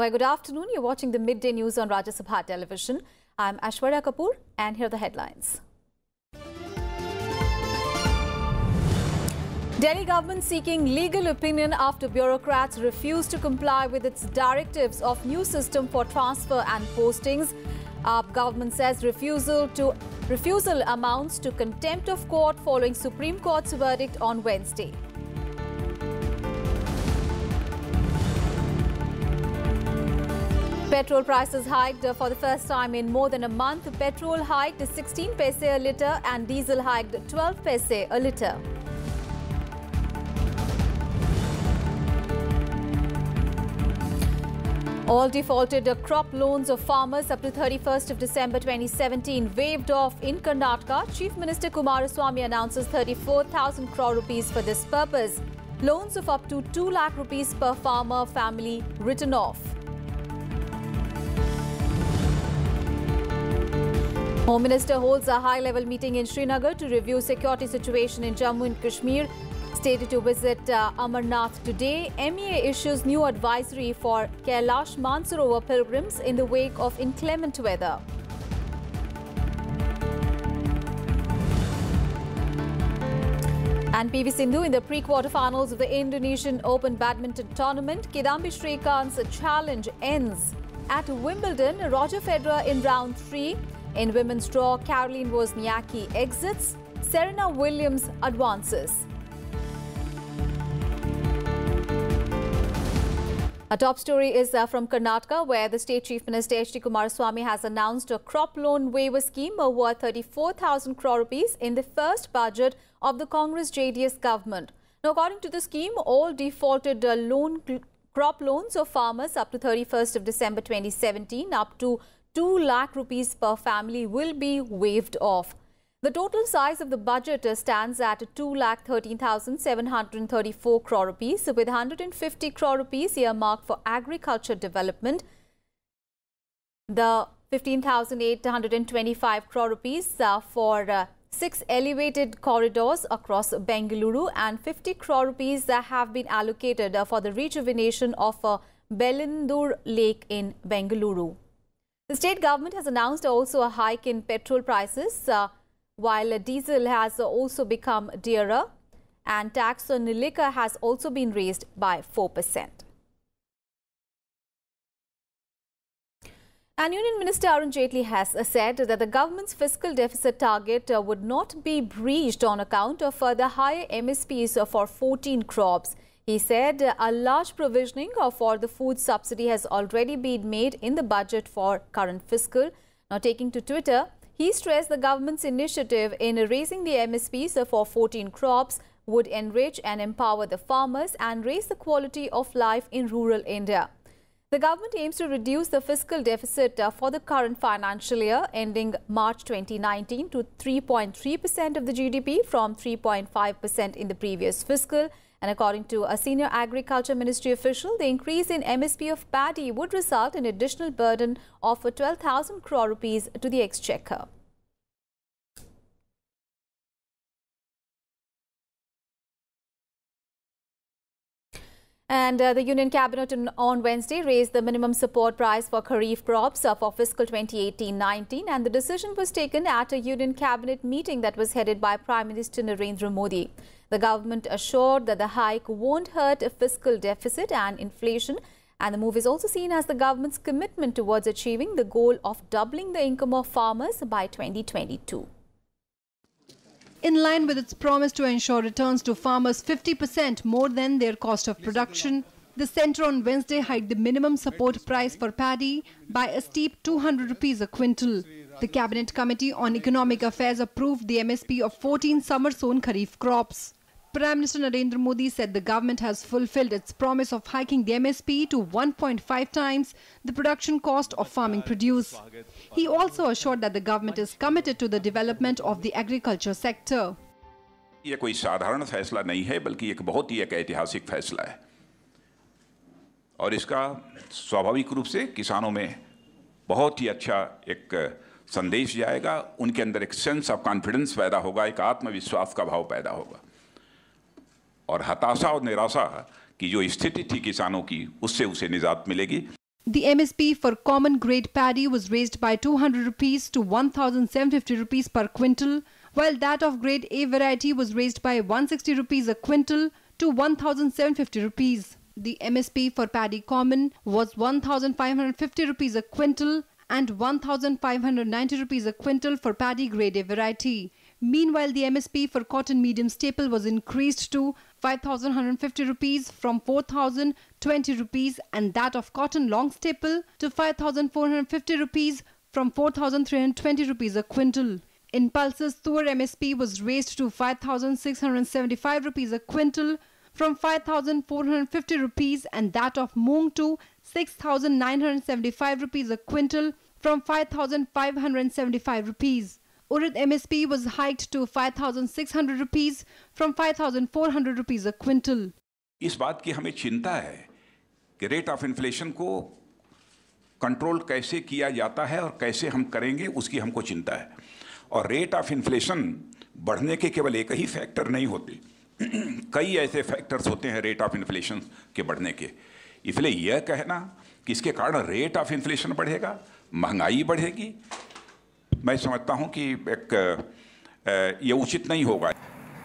Well, good afternoon. You're watching the midday news on Rajya Sabha television. I'm Aishwarya Kapoor, and here are the headlines. Delhi government seeking legal opinion after bureaucrats refuse to comply with its directives of new system for transfer and postings. Government says refusal amounts to contempt of court following Supreme Court's verdict on Wednesday. Petrol prices hiked for the first time in more than a month. Petrol hiked 16 paise a litre and diesel hiked 12 paise a litre. All defaulted crop loans of farmers up to 31st of December 2017 waived off in Karnataka. Chief Minister Kumaraswamy announces 34,000 crore rupees for this purpose. Loans of up to 2 lakh rupees per farmer family written off. Home Minister holds a high-level meeting in Srinagar to review security situation in Jammu and Kashmir. Stated to visit Amarnath today, MEA issues new advisory for Kailash Mansarovar pilgrims in the wake of inclement weather. And PV Sindhu in the pre-quarterfinals of the Indonesian Open badminton tournament. Kidambi Shrikant's challenge ends at Wimbledon. Roger Federer in round 3. In women's draw, Caroline Wozniacki exits. Serena Williams advances. A top story is from Karnataka, where the State Chief Minister H.D. Kumaraswamy has announced a crop loan waiver scheme worth 34,000 crore rupees in the first budget of the Congress-JDS government. Now, according to the scheme, all defaulted crop loans of farmers up to 31st of December 2017 up to 2 lakh rupees per family will be waived off. The total size of the budget stands at 2,13,734 crore rupees, with 150 crore rupees earmarked for agriculture development. The 15,825 crore rupees for 6 elevated corridors across Bengaluru, and 50 crore rupees have been allocated for the rejuvenation of Belindur Lake in Bengaluru. The state government has announced also a hike in petrol prices, while diesel has also become dearer, and tax on liquor has also been raised by 4%. And Union Minister Arun Jaitley has said that the government's fiscal deficit target would not be breached on account of the higher MSPs for 14 crops. He said a large provisioning for the food subsidy has already been made in the budget for current fiscal. Now, taking to Twitter, he stressed the government's initiative in raising the MSPs for 14 crops would enrich and empower the farmers and raise the quality of life in rural India. The government aims to reduce the fiscal deficit for the current financial year ending March 2019 to 3.3% of the GDP from 3.5% in the previous fiscal. And according to a senior agriculture ministry official, the increase in MSP of paddy would result in additional burden of 12,000 crore rupees to the exchequer. And the Union Cabinet on Wednesday raised the minimum support price for Kharif crops for fiscal 2018-19, and the decision was taken at a Union Cabinet meeting that was headed by Prime Minister Narendra Modi. The government assured that the hike won't hurt fiscal deficit and inflation, and the move is also seen as the government's commitment towards achieving the goal of doubling the income of farmers by 2022. In line with its promise to ensure returns to farmers 50% more than their cost of production, the centre on Wednesday hiked the minimum support price for paddy by a steep 200 rupees a quintal. The Cabinet Committee on Economic Affairs approved the MSP of 14 summer-sown Kharif crops. Prime Minister Narendra Modi said the government has fulfilled its promise of hiking the MSP to 1.5 times the production cost of farming produce. He also assured that the government is committed to the development of the agriculture sector. ये कोई साधारण फैसला नहीं है, बल्कि एक बहुत ही ऐतिहासिक फैसला है, और इसका स्वाभाविक रूप से किसानों में बहुत ही अच्छा एक संदेश जाएगा। उनके अंदर एक सेंस ऑफ कॉन्फिडेंस पैदा होगा, एक आत्मविश्वास का भाव पैदा होगा, और हताशा और निराशा की जो स्थिति थी किसानों की, उससे उसे निजात मिलेगी। The MSP for common grade paddy was raised by 200 rupees to 1,750 rupees per quintal, while that of grade A variety was raised by 160 rupees a quintal to 1,750 rupees. The MSP for paddy common was 1,550 rupees a quintal and 1,590 rupees a quintal for paddy grade A variety. Meanwhile, the MSP for cotton medium staple was increased to 5,150 rupees from 4,020 rupees and that of cotton long staple to 5,450 rupees from 4,320 rupees a quintal. In pulses, Tur MSP was raised to 5,675 rupees a quintal from 5,450 rupees and that of moong to 6,975 rupees a quintal from 5,575 rupees. Urad MSP was hiked to 5,600 rupees from 5,400 rupees a quintal. इस बात की हमें चिंता है कि rate of inflation को control कैसे किया जाता है और कैसे हम करेंगे, उसकी हमको चिंता है। और रेट ऑफ इन्फ्लेशन बढ़ने के केवल एक ही फैक्टर नहीं होते, कई ऐसे फैक्टर्स होते हैं रेट ऑफ इन्फ्लेशन के बढ़ने के। इसलिए यह कहना कि इसके कारण रेट ऑफ इन्फ्लेशन बढ़ेगा, महंगाई बढ़ेगी, मैं समझता हूं कि ये उचित नहीं होगा।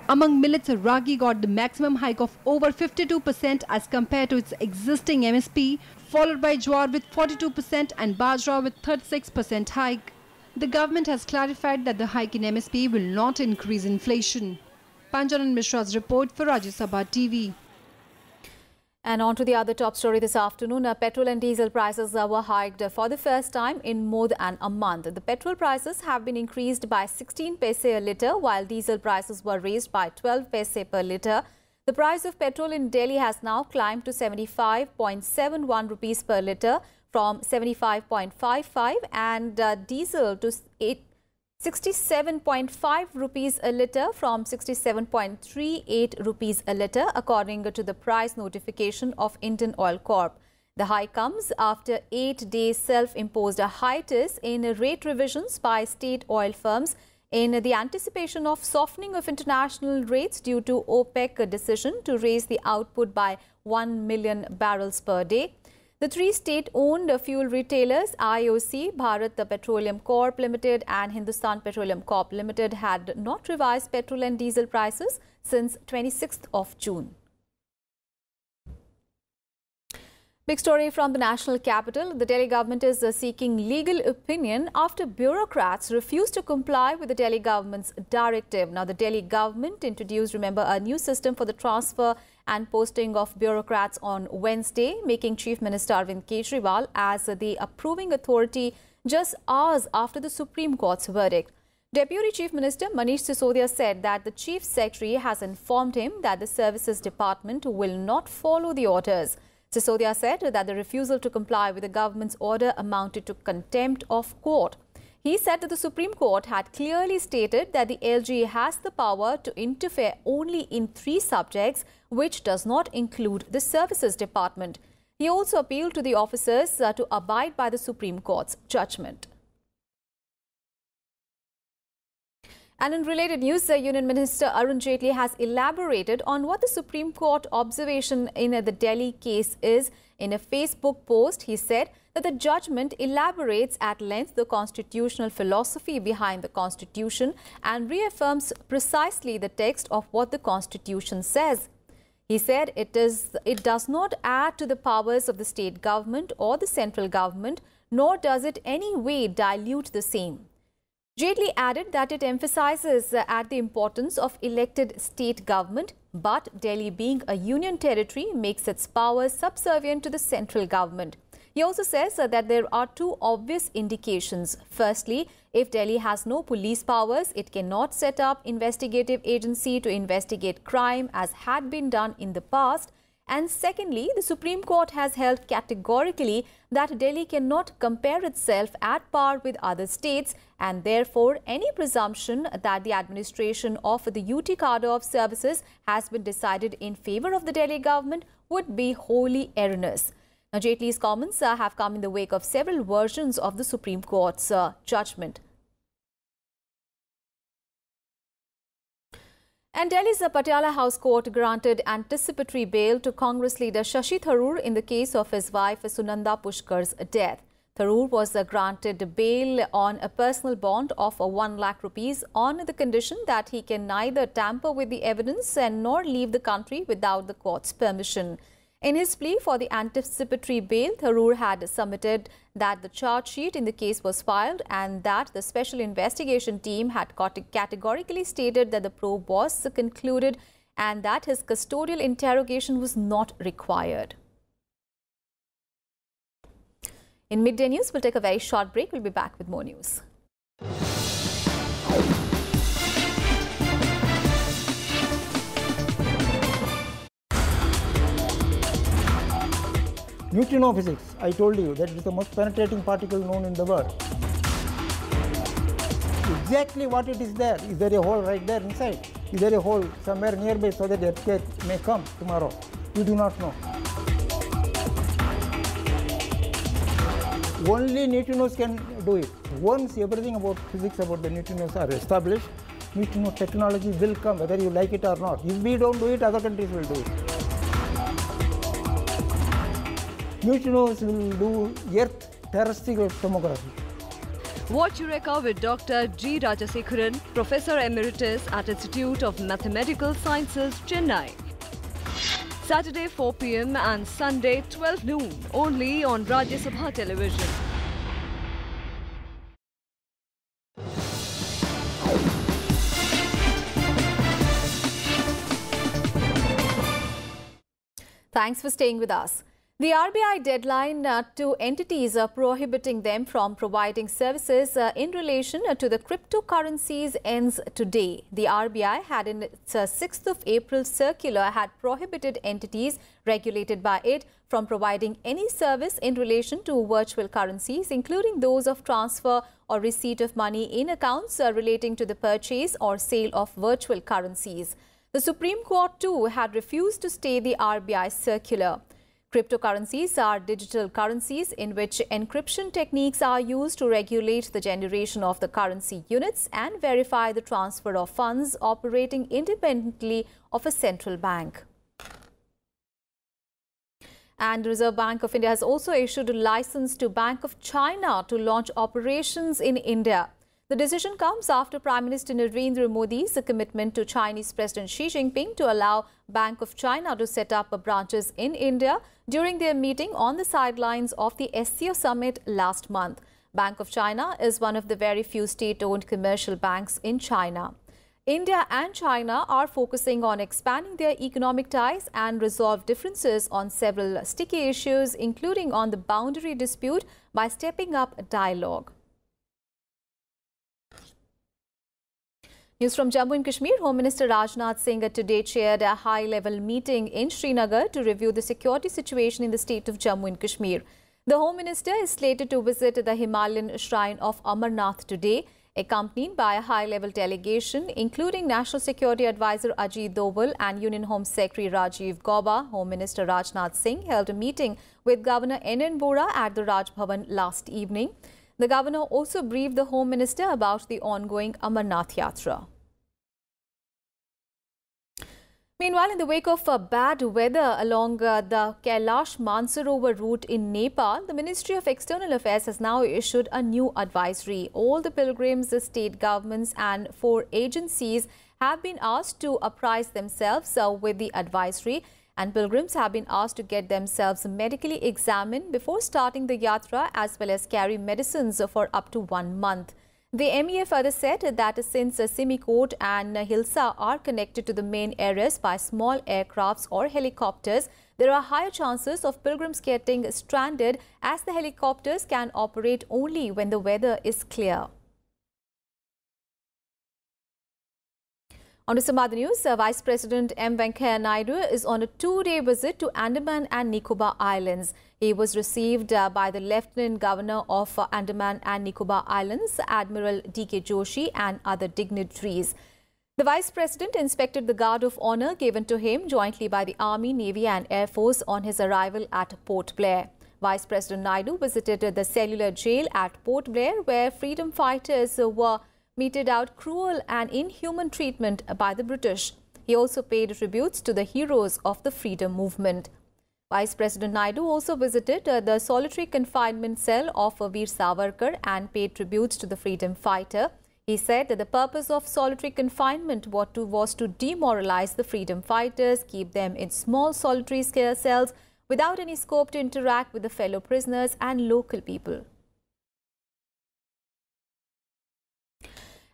Among millets, ragi got the maximum hike of over 52% as compared to its existing MSP, followed by jowar with 42% and bajra with 36% hike. The government has clarified that the hike in MSP will not increase inflation. Panjanan Mishra's report for Rajya Sabha TV. And on to the other top story this afternoon. Petrol and diesel prices were hiked for the first time in more than a month. The petrol prices have been increased by 16 paise a litre, while diesel prices were raised by 12 paise per litre. The price of petrol in Delhi has now climbed to 75.71 rupees per litre from 75.55 and diesel to 67.5 rupees a litre from 67.38 rupees a litre, according to the price notification of Indian Oil Corp. The hike comes after 8 days self-imposed hiatus in rate revisions by state oil firms in the anticipation of softening of international rates due to OPEC decision to raise the output by 1 million barrels per day. The three state-owned fuel retailers, IOC, Bharat Petroleum Corp Limited and Hindustan Petroleum Corp Limited, had not revised petrol and diesel prices since 26th of June. Big story from the national capital. The Delhi government is seeking legal opinion after bureaucrats refuse to comply with the Delhi government's directive. Now, the Delhi government introduced, remember, a new system for the transfer and posting of bureaucrats on Wednesday, making Chief Minister Arvind Kejriwal as the approving authority just hours after the Supreme Court's verdict. Deputy Chief Minister Manish Sisodia said that the Chief Secretary has informed him that the Services Department will not follow the orders. Sisodia said that the refusal to comply with the government's order amounted to contempt of court. He said that the Supreme Court had clearly stated that the LG has the power to interfere only in 3 subjects, which does not include the Services Department. He also appealed to the officers to abide by the Supreme Court's judgment. And in related news, the Union Minister Arun Jaitley has elaborated on what the Supreme Court observation in the Delhi case is. In a Facebook post, he said that the judgment elaborates at length the constitutional philosophy behind the Constitution and reaffirms precisely the text of what the Constitution says. He said it does not add to the powers of the state government or the central government, nor does it any way dilute the same. Jaitley added that it emphasizes at the importance of elected state government, but Delhi being a union territory makes its powers subservient to the central government. He also says that there are 2 obvious indications. Firstly, if Delhi has no police powers, it cannot set up investigative agency to investigate crime as had been done in the past. And secondly, the Supreme Court has held categorically that Delhi cannot compare itself at par with other states, and therefore any presumption that the administration of the UT cadre of services has been decided in favor of the Delhi government would be wholly erroneous. Now, Jaitley's comments have come in the wake of several versions of the Supreme Court's judgment. And Delhi's Patiala House Court granted anticipatory bail to Congress leader Shashi Tharoor in the case of his wife Sunanda Pushkar's death. Tharoor was granted bail on a personal bond of 1 lakh rupees on the condition that he can neither tamper with the evidence and nor leave the country without the court's permission. In his plea for the anticipatory bail, Tharoor had submitted that the charge sheet in the case was filed and that the special investigation team had categorically stated that the probe was concluded and that his custodial interrogation was not required. In Midday News, we'll take a very short break. We'll be back with more news. Neutrino physics, I told you that it is the most penetrating particle known in the world. Exactly what it is there. Is there a hole right there inside? Is there a hole somewhere nearby so that the earthquake may come tomorrow? We do not know. Only neutrinos can do it. Once everything about physics about the neutrinos are established, neutrino technology will come whether you like it or not. If we don't do it, other countries will do it. Neutrinos will do Earth terrestrial tomography. Watch Eureka with Dr. G. Rajasekharan, Professor Emeritus at Institute of Mathematical Sciences, Chennai. Saturday 4 p.m. and Sunday 12 noon, only on Rajya Sabha television. Thanks for staying with us. The RBI deadline to entities prohibiting them from providing services in relation to the cryptocurrencies ends today. The RBI had in its 6th of April circular had prohibited entities regulated by it from providing any service in relation to virtual currencies, including those of transfer or receipt of money in accounts relating to the purchase or sale of virtual currencies. The Supreme Court too had refused to stay the RBI circular. Cryptocurrencies are digital currencies in which encryption techniques are used to regulate the generation of the currency units and verify the transfer of funds operating independently of a central bank. And the Reserve Bank of India has also issued a license to Bank of China to launch operations in India. The decision comes after Prime Minister Narendra Modi's commitment to Chinese President Xi Jinping to allow Bank of China to set up branches in India during their meeting on the sidelines of the SCO summit last month. Bank of China is one of the very few state-owned commercial banks in China. India and China are focusing on expanding their economic ties and resolve differences on several sticky issues, including on the boundary dispute, by stepping up dialogue. News from Jammu and Kashmir. Home Minister Rajnath Singh today chaired a high-level meeting in Srinagar to review the security situation in the state of Jammu and Kashmir. The Home Minister is slated to visit the Himalayan shrine of Amarnath today, accompanied by a high-level delegation, including National Security Advisor Ajit Doval and Union Home Secretary Rajiv Gauba. Home Minister Rajnath Singh held a meeting with Governor N.N. Bora at the Raj Bhavan last evening. The Governor also briefed the Home Minister about the ongoing Amarnath Yatra. Meanwhile, in the wake of bad weather along the Kailash Mansarovar route in Nepal, the Ministry of External Affairs has now issued a new advisory. All the pilgrims, the state governments and 4 agencies have been asked to apprise themselves with the advisory, and pilgrims have been asked to get themselves medically examined before starting the yatra, as well as carry medicines for up to 1 month. The MEA further said that since Simikot and Hilsa are connected to the main areas by small aircrafts or helicopters, there are higher chances of pilgrims getting stranded, as the helicopters can operate only when the weather is clear. On to some other news, Vice President M. Venkaiah Naidu is on a 2-day visit to Andaman and Nicobar Islands. He was received by the Lieutenant Governor of Andaman and Nicobar Islands, Admiral D.K. Joshi, and other dignitaries. The Vice President inspected the guard of honour given to him jointly by the Army, Navy and Air Force on his arrival at Port Blair. Vice President Naidu visited the cellular jail at Port Blair, where freedom fighters were meted out cruel and inhuman treatment by the British. He also paid tributes to the heroes of the freedom movement. Vice President Naidu also visited the solitary confinement cell of Veer Savarkar and paid tributes to the freedom fighter. He said that the purpose of solitary confinement was to demoralize the freedom fighters, keep them in small solitary cells without any scope to interact with the fellow prisoners and local people.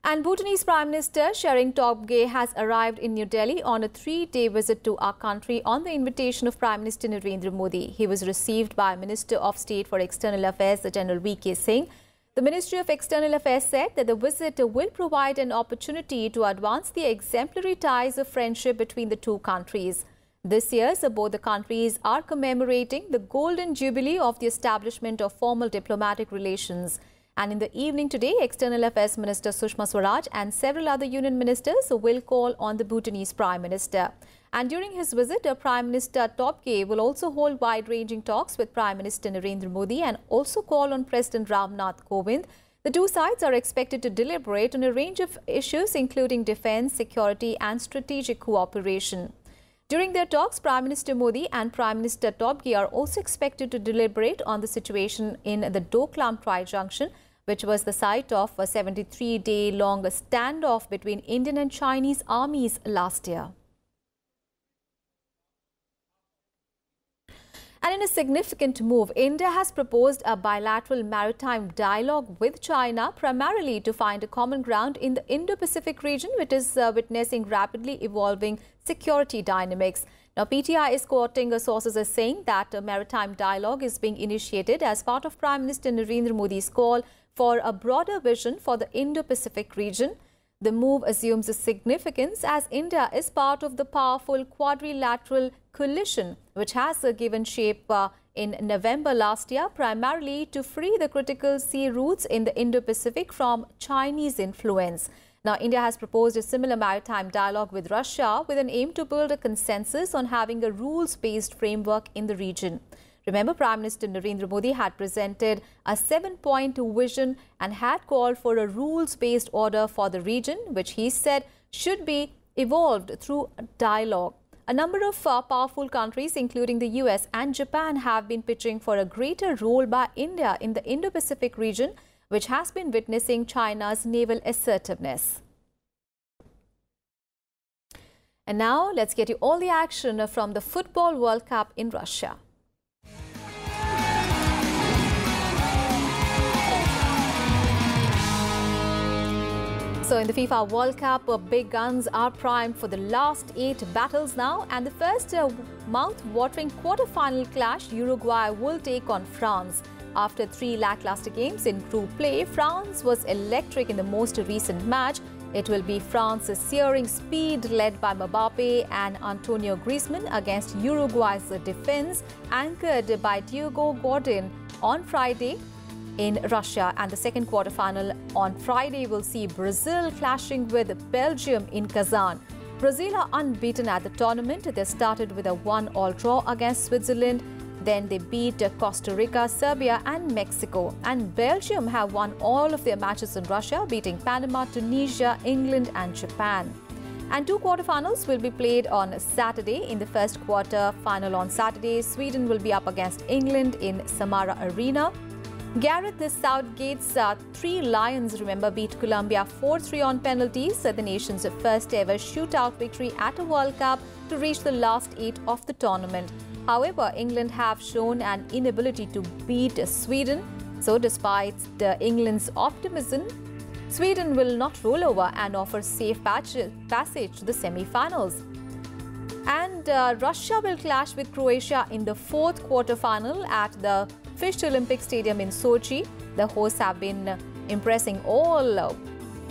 And Bhutanese Prime Minister Tshering Tobgay has arrived in New Delhi on a 3-day visit to our country on the invitation of Prime Minister Narendra Modi. He was received by Minister of State for External Affairs, General V.K. Singh. The Ministry of External Affairs said that the visit will provide an opportunity to advance the exemplary ties of friendship between the two countries. This year, both the countries are commemorating the Golden Jubilee of the establishment of formal diplomatic relations. And in the evening today, External Affairs Minister Sushma Swaraj and several other union ministers will call on the Bhutanese Prime Minister. And during his visit, Prime Minister Tobgay will also hold wide-ranging talks with Prime Minister Narendra Modi and also call on President Rajnath Kovind. The two sides are expected to deliberate on a range of issues including defence, security and strategic cooperation. During their talks, Prime Minister Modi and Prime Minister Tobgay are also expected to deliberate on the situation in the Doklam Tri-Junction, which was the site of a 73-day-long standoff between Indian and Chinese armies last year. And in a significant move, India has proposed a bilateral maritime dialogue with China, primarily to find a common ground in the Indo-Pacific region, which is witnessing rapidly evolving security dynamics. Now, PTI is quoting sources as saying that a maritime dialogue is being initiated as part of Prime Minister Narendra Modi's call for a broader vision for the Indo-Pacific region. The move assumes a significance as India is part of the powerful quadrilateral coalition, which has given shape in November last year, primarily to free the critical sea routes in the Indo-Pacific from Chinese influence. Now, India has proposed a similar maritime dialogue with Russia with an aim to build a consensus on having a rules-based framework in the region. Remember, Prime Minister Narendra Modi had presented a 7-point vision and had called for a rules-based order for the region, which he said should be evolved through dialogue. A number of powerful countries, including the US and Japan, have been pitching for a greater role by India in the Indo-Pacific region, which has been witnessing China's naval assertiveness. And now, let's get you all the action from the Football World Cup in Russia. So in the FIFA World Cup, big guns are primed for the last 8 battles now, and the first mouth-watering quarter-final clash, Uruguay will take on France. After 3 lackluster games in group play, France was electric in the most recent match. It will be France's searing speed led by Mbappe and Antonio Griezmann against Uruguay's defense, anchored by Diego Godin on Friday in Russia. And the second quarterfinal on Friday will see Brazil clashing with Belgium in Kazan. Brazil are unbeaten at the tournament. They started with a 1-1 draw against Switzerland. Then they beat Costa Rica, Serbia and Mexico. And Belgium have won all of their matches in Russia, beating Panama, Tunisia, England and Japan. And 2 quarterfinals will be played on Saturday. In the first quarter-final on Saturday, Sweden will be up against England in Samara Arena. Gareth Southgate's 3 Lions, remember, beat Colombia 4-3 on penalties, the nation's first ever shootout victory at a World Cup to reach the last 8 of the tournament. However, England have shown an inability to beat Sweden. So despite England's optimism, Sweden will not roll over and offer safe passage to the semi-finals. And Russia will clash with Croatia in the 4th quarter-final at the Fished Olympic Stadium in Sochi. The hosts have been impressing all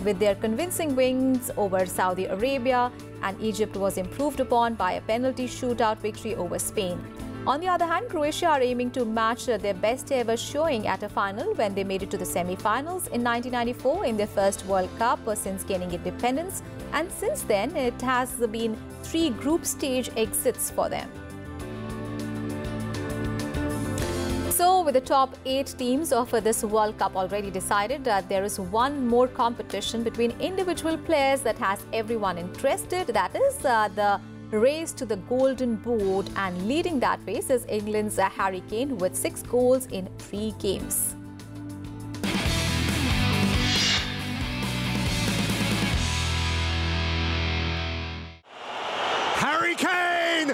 with their convincing wins over Saudi Arabia, and Egypt was improved upon by a penalty shootout victory over Spain. On the other hand, Croatia are aiming to match their best ever showing at a final when they made it to the semi-finals in 1994 in their first World Cup since gaining independence, and since then it has been 3 group stage exits for them. So, with the top 8 teams of this World Cup already decided, there is one more competition between individual players that has everyone interested. That is the race to the Golden Boot, and leading that race is England's Harry Kane with 6 goals in 3 games. Harry Kane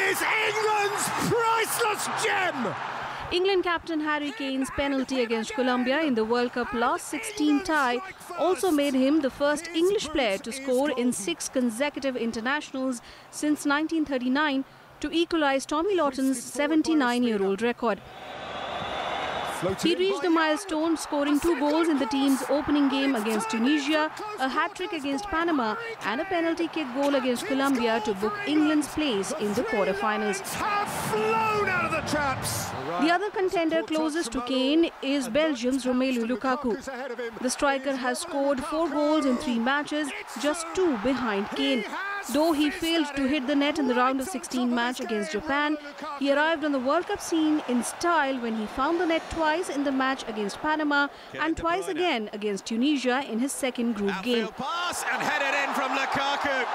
is England's priceless gem! England captain Harry Kane's penalty against Colombia in the World Cup last 16 tie also made him the first English player to score in 6 consecutive internationals since 1939 to equalise Tommy Lawton's 79-year-old record. He reached the milestone, scoring 2 goals in the team's opening game against Tunisia, a hat-trick against Panama and a penalty kick goal against Colombia to book England's place in the quarter-finals. The other contender closest to Kane is Belgium's Romelu Lukaku. The striker has scored 4 goals in 3 matches, just 2 behind Kane. Though he failed to hit the net in the round of 16 match against Japan, he arrived on the World Cup scene in style when he found the net twice in the match against Panama and twice again against Tunisia in his second group game. Pass and headed in from Lukaku.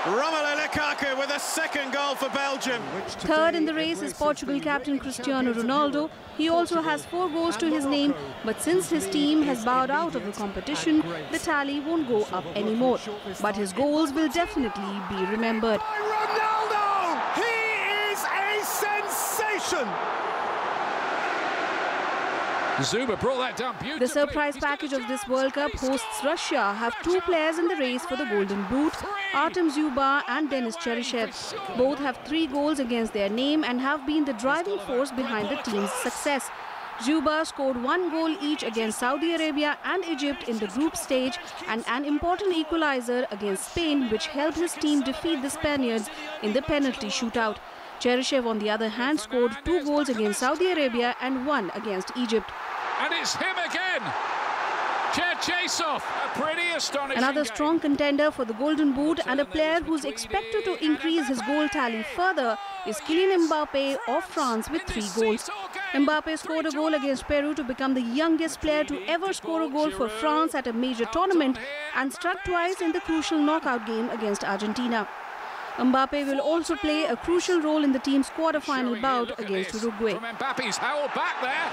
Romelu Lukaku with a second goal for Belgium. Third in the race is Portugal captain Cristiano Ronaldo. He also has 4 goals to his name, but since his team has bowed out of the competition, the tally won't go up anymore. But his goals will definitely be remembered. Ronaldo! He is a sensation! Zuba brought that down beautifully. The surprise package of this World Cup hosts Russia have 2 players in the race for the Golden Boot, Artem Zuba and Denis Cheryshev. Both have 3 goals against their name and have been the driving force behind the team's success. Zuba scored 1 goal each against Saudi Arabia and Egypt in the group stage and an important equalizer against Spain, which helped his team defeat the Spaniards in the penalty shootout. Cheryshev, on the other hand, scored 2 goals against Saudi Arabia and 1 against Egypt. And it's him again. Cherchesov, a pretty astonishing Another game. strong contender for the Golden Boot and a player who's expected to increase his goal tally further is Kylian Mbappe of France with 3 goals. Mbappe scored a goal against Peru to become the youngest player to ever score a goal for France at a major tournament and struck twice in the crucial knockout game against Argentina. Mbappe will also play a crucial role in the team's quarter-final bout against Uruguay. Mbappe's held back there.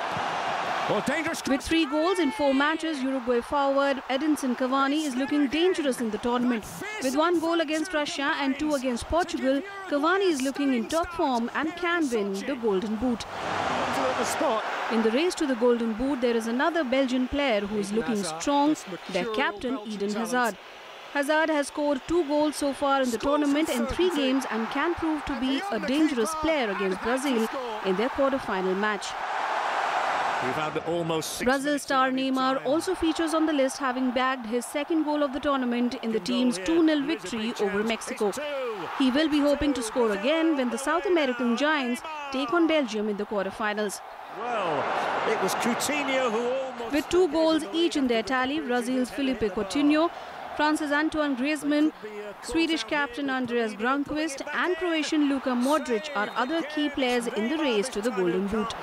Well, dangerous. With 3 goals in 4 matches, Uruguay forward Edinson Cavani is looking dangerous in the tournament. With 1 goal against Russia and 2 against Portugal, Cavani is looking in top form and can win the Golden Boot. In the race to the Golden Boot, there is another Belgian player who is looking strong, their captain Eden Hazard. Hazard has scored 2 goals so far in the tournament in 3 games and can prove to be a dangerous player against Brazil in their quarter-final match. Brazil star Neymar also features on the list, having bagged his 2nd goal of the tournament in the team's 2-0 victory over Mexico. He will be hoping to score again when the South American Giants take on Belgium in the quarter-finals. Well, it was Coutinho who almost... With 2 goals each in their tally, Brazil's Felipe Coutinho, France's Antoine Griezmann, Swedish captain Andreas Granqvist and Croatian Luka Modric are other key players in the race to the Golden Boot.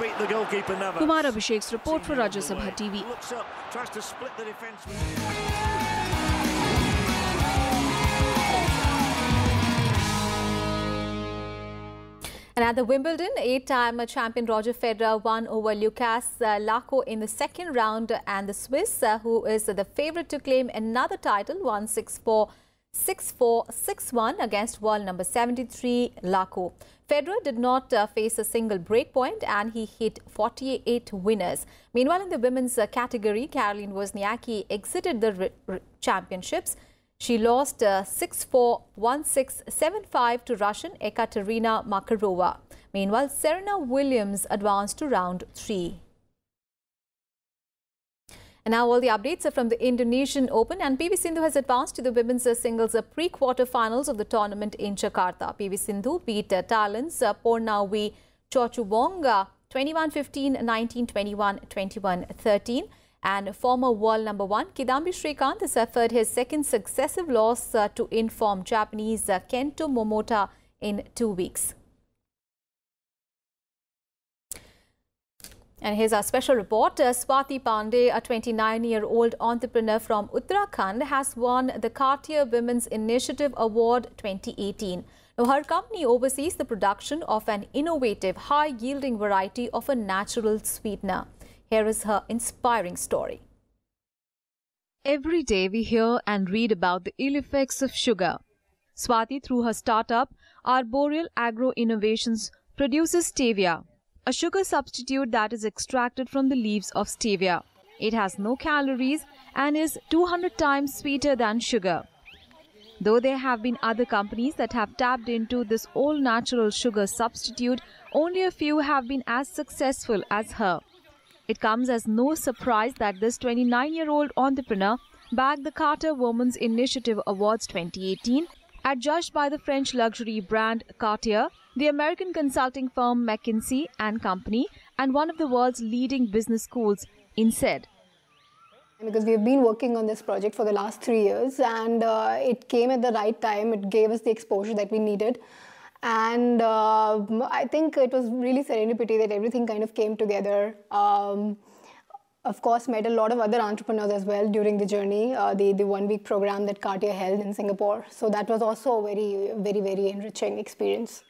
Kumar Abhishek's report for Rajya Sabha TV. And at the Wimbledon, 8-time champion Roger Federer won over Lucas Laco in the 2nd round, and the Swiss, who is the favourite to claim another title, won 6-4, 6-4, 6-1 against world number 73 Laco. Federer did not face a single break point and he hit 48 winners. Meanwhile, in the women's category, Caroline Wozniacki exited the championships. She lost 6-4, 1-6, 7-5 to Russian Ekaterina Makarova. Meanwhile, Serena Williams advanced to round 3. And now all the updates are from the Indonesian Open, and PV Sindhu has advanced to the women's singles pre-quarter-finals of the tournament in Jakarta. PV Sindhu beat Thailand's Pornawi Chochuwong 21-15, 19-21, 21-13. And former world number 1 Kidambi Srikanth suffered his 2nd successive loss to in-form Japanese Kento Momota in 2 weeks. And here's our special report. Swati Pandey, a 29-year-old entrepreneur from Uttarakhand, has won the Cartier Women's Initiative Award 2018. Now, her company oversees the production of an innovative, high-yielding variety of a natural sweetener. Here is her inspiring story. Every day we hear and read about the ill effects of sugar. Swati, through her startup, Arboreal Agro Innovations, produces stevia, a sugar substitute that is extracted from the leaves of stevia. It has no calories and is 200 times sweeter than sugar. Though there have been other companies that have tapped into this all-natural sugar substitute, only a few have been as successful as her. It comes as no surprise that this 29-year-old entrepreneur bagged the Cartier Women's Initiative Awards 2018, adjudged by the French luxury brand Cartier, the American consulting firm McKinsey & Company, and one of the world's leading business schools, INSEAD. Because we've been working on this project for the last 3 years, and it came at the right time. It gave us the exposure that we needed. And I think it was really serendipity that everything kind of came together. Of course, met a lot of other entrepreneurs as well during the journey, the one-week program that Cartier held in Singapore. So that was also a very enriching experience.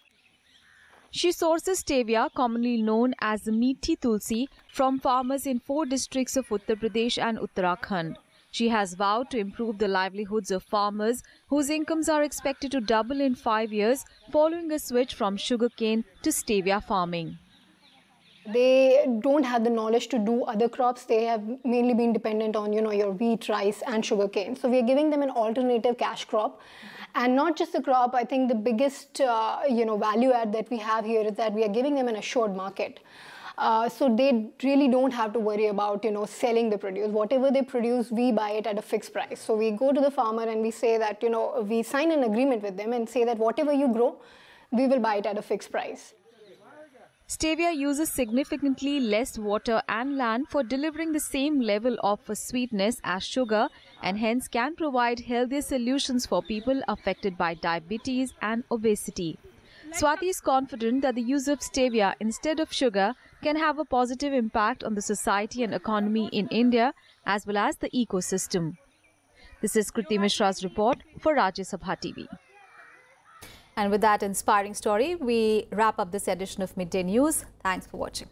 She sources stevia, commonly known as meethi tulsi, from farmers in 4 districts of Uttar Pradesh and Uttarakhand. She has vowed to improve the livelihoods of farmers whose incomes are expected to double in 5 years following a switch from sugarcane to stevia farming. They don't have the knowledge to do other crops. They have mainly been dependent on, your wheat, rice and sugarcane. So we are giving them an alternative cash crop. And not just the crop, I think the biggest, value add that we have here is that we are giving them an assured market. So they really don't have to worry about, selling the produce. Whatever they produce, we buy it at a fixed price. So we go to the farmer and we say that, we sign an agreement with them and say that whatever you grow, we will buy it at a fixed price. Stevia uses significantly less water and land for delivering the same level of sweetness as sugar, and hence can provide healthier solutions for people affected by diabetes and obesity. Swati is confident that the use of stevia instead of sugar can have a positive impact on the society and economy in India as well as the ecosystem. This is Kriti Mishra's report for Rajya Sabha TV. And with that inspiring story, we wrap up this edition of Midday News. Thanks for watching.